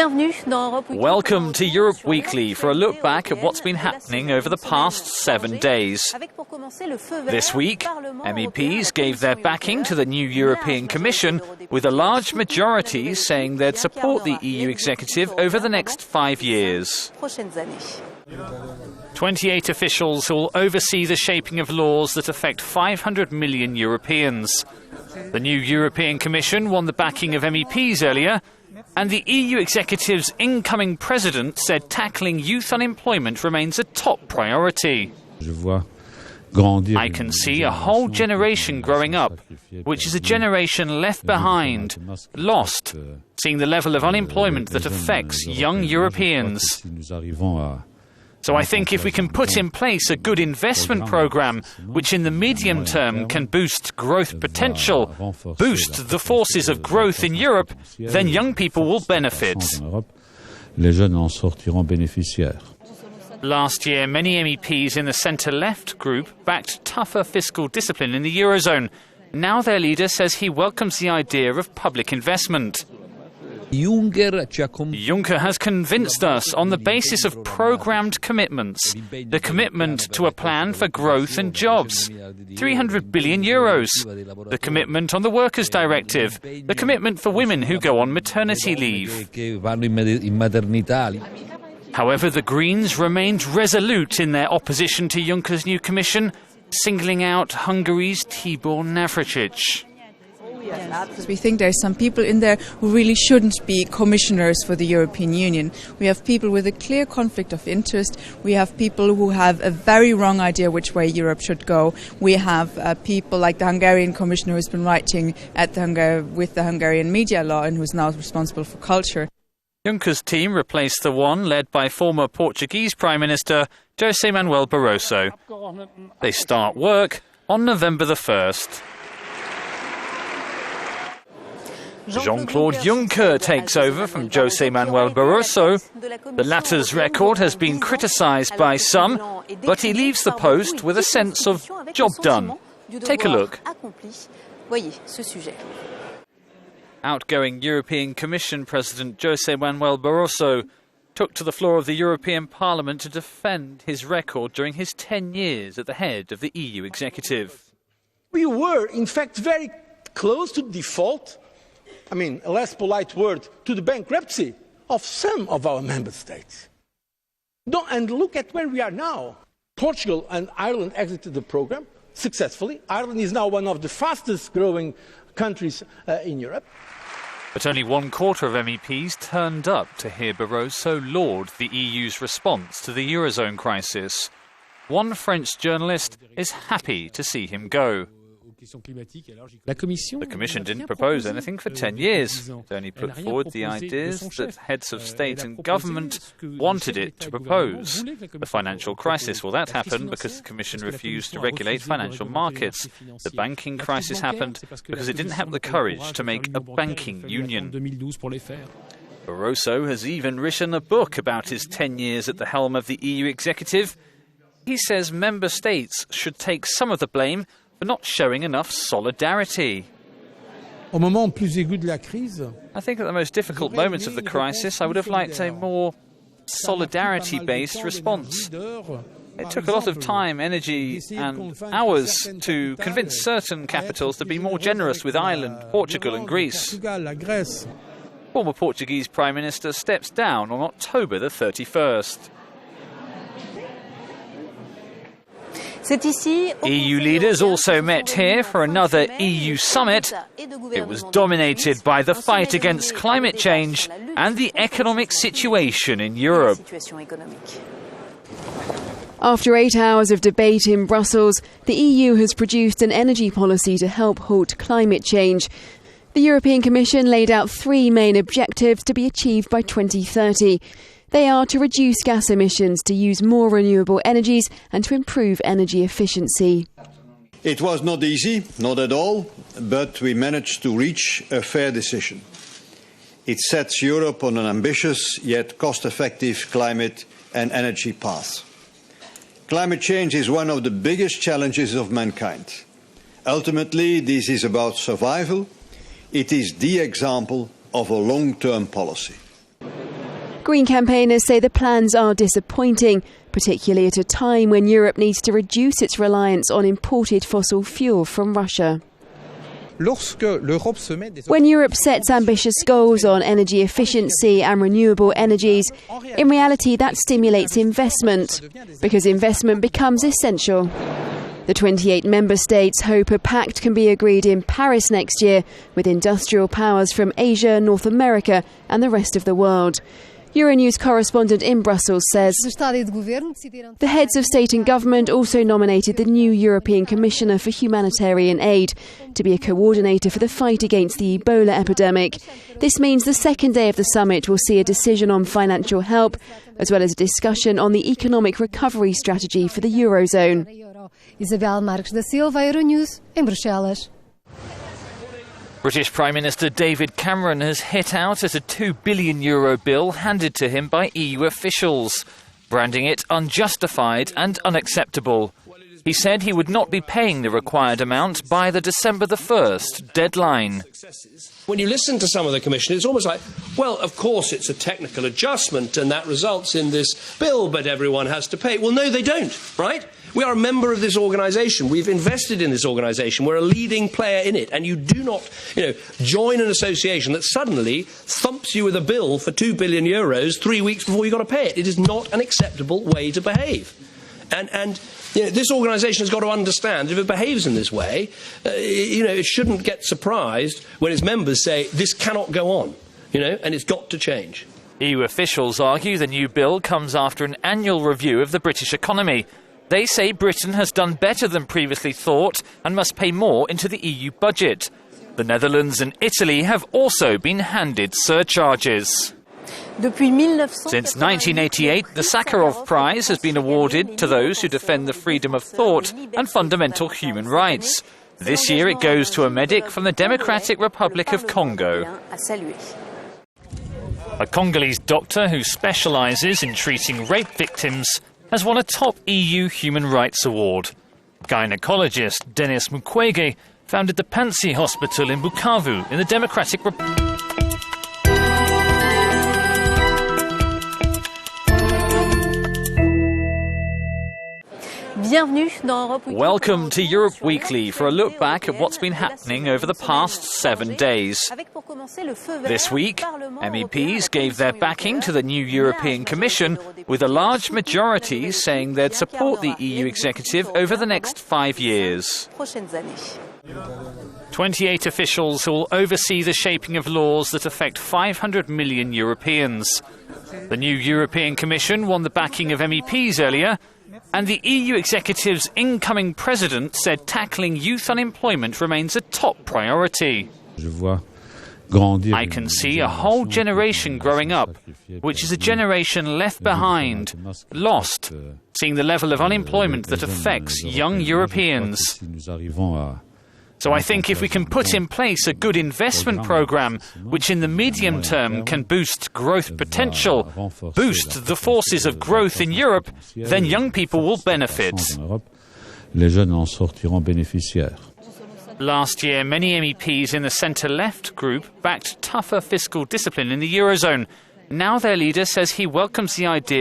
Welcome to Europe Weekly for a look back at what's been happening over the past 7 days. This week, MEPs gave their backing to the new European Commission, with a large majority saying they'd support the EU executive over the next 5 years. 28 officials will oversee the shaping of laws that affect 500 million Europeans. The new European Commission won the backing of MEPs earlier, and the EU executive's incoming president said tackling youth unemployment remains a top priority. I can see a whole generation growing up, which is a generation left behind, lost, seeing the level of unemployment that affects young Europeans. So I think if we can put in place a good investment programme, which in the medium term can boost growth potential, boost the forces of growth in Europe, then young people will benefit. Last year, many MEPs in the centre-left group backed tougher fiscal discipline in the Eurozone. Now their leader says he welcomes the idea of public investment. Juncker has convinced us on the basis of programmed commitments, the commitment to a plan for growth and jobs, 300 billion euros, the commitment on the Workers' Directive, the commitment for women who go on maternity leave. However, the Greens remained resolute in their opposition to Juncker's new commission, singling out Hungary's Tibor Navracsics. We think there are some people in there who really shouldn't be commissioners for the European Union. We have people with a clear conflict of interest. We have people who have a very wrong idea which way Europe should go. We have people like the Hungarian commissioner who's been writing at with the Hungarian media law and who's now responsible for culture. Juncker's team replaced the one led by former Portuguese Prime Minister José Manuel Barroso. They start work on November the 1st. Jean-Claude Juncker takes over from José Manuel Barroso. The latter's record has been criticised by some, but he leaves the post with a sense of job done. Take a look. Outgoing European Commission President José Manuel Barroso took to the floor of the European Parliament to defend his record during his 10 years at the head of the EU executive. We were, in fact, very close to default. A less polite word, to the bankruptcy of some of our member states. And look at where we are now. Portugal and Ireland exited the programme successfully. Ireland is now one of the fastest growing countries in Europe. But only 1/4 of MEPs turned up to hear Barroso laud the EU's response to the Eurozone crisis. One French journalist is happy to see him go. The Commission didn't propose anything for 10 years. It only put forward the ideas that heads of state and government wanted it to propose. The financial crisis, well, that happened because the Commission refused to regulate financial markets. The banking crisis happened because it didn't have the courage to make a banking union. Barroso has even written a book about his 10 years at the helm of the EU executive. He says member states should take some of the blame for not showing enough solidarity. I think at the most difficult moments of the crisis, I would have liked a more solidarity-based response. It took a lot of time, energy and hours to convince certain capitals to be more generous with Ireland, Portugal and Greece. Former Portuguese Prime Minister steps down on October the 31st. EU leaders also met here for another EU summit. It was dominated by the fight against climate change and the economic situation in Europe. After 8 hours of debate in Brussels, the EU has produced an energy policy to help halt climate change. The European Commission laid out 3 main objectives to be achieved by 2030. They are to reduce gas emissions, to use more renewable energies and to improve energy efficiency. It was not easy, not at all, but we managed to reach a fair decision. It sets Europe on an ambitious yet cost-effective climate and energy path. Climate change is one of the biggest challenges of mankind. Ultimately, this is about survival. It is the example of a long-term policy. Green campaigners say the plans are disappointing, particularly at a time when Europe needs to reduce its reliance on imported fossil fuel from Russia. When Europe sets ambitious goals on energy efficiency and renewable energies, in reality that stimulates investment, because investment becomes essential. The 28 member states hope a pact can be agreed in Paris next year with industrial powers from Asia, North America and the rest of the world. Euronews correspondent in Brussels says the heads of state and government also nominated the new European Commissioner for Humanitarian Aid to be a coordinator for the fight against the Ebola epidemic. This means the second day of the summit will see a decision on financial help, as well as a discussion on the economic recovery strategy for the Eurozone. Isabel Marques da Silva, Euronews, in Bruxelas. British Prime Minister David Cameron has hit out at a €2 billion bill handed to him by EU officials, branding it unjustified and unacceptable. He said he would not be paying the required amount by the December the 1st deadline. When you listen to some of the Commission, it's almost like, well, of course it's a technical adjustment and that results in this bill, but everyone has to pay. Well, no, they don't, right? We are a member of this organisation. We've invested in this organisation. We're a leading player in it. And you do not, join an association that suddenly thumps you with a bill for €2 billion 3 weeks before you've got to pay it. It is not an acceptable way to behave. And this organisation has got to understand if it behaves in this way, it shouldn't get surprised when its members say this cannot go on, and it's got to change. EU officials argue the new bill comes after an annual review of the British economy. They say Britain has done better than previously thought and must pay more into the EU budget. The Netherlands and Italy have also been handed surcharges. Since 1988, the Sakharov Prize has been awarded to those who defend the freedom of thought and fundamental human rights. This year it goes to a medic from the Democratic Republic of Congo. A Congolese doctor who specialises in treating rape victims has won a top EU Human Rights Award. Gynecologist Denis Mukwege founded the Panzi Hospital in Bukavu in the Democratic Republic. Welcome to Europe Weekly for a look back at what's been happening over the past 7 days. This week, MEPs gave their backing to the new European Commission, with a large majority saying they'd support the EU executive over the next 5 years. 28 officials who will oversee the shaping of laws that affect 500 million Europeans. The new European Commission won the backing of MEPs earlier, and the EU executive's incoming president said tackling youth unemployment remains a top priority. I can see a whole generation growing up, which is a generation left behind, lost, seeing the level of unemployment that affects young Europeans. So I think if we can put in place a good investment programme, which in the medium term can boost growth potential, boost the forces of growth in Europe, then young people will benefit. Last year, many MEPs in the centre-left group backed tougher fiscal discipline in the Eurozone. Now their leader says he welcomes the idea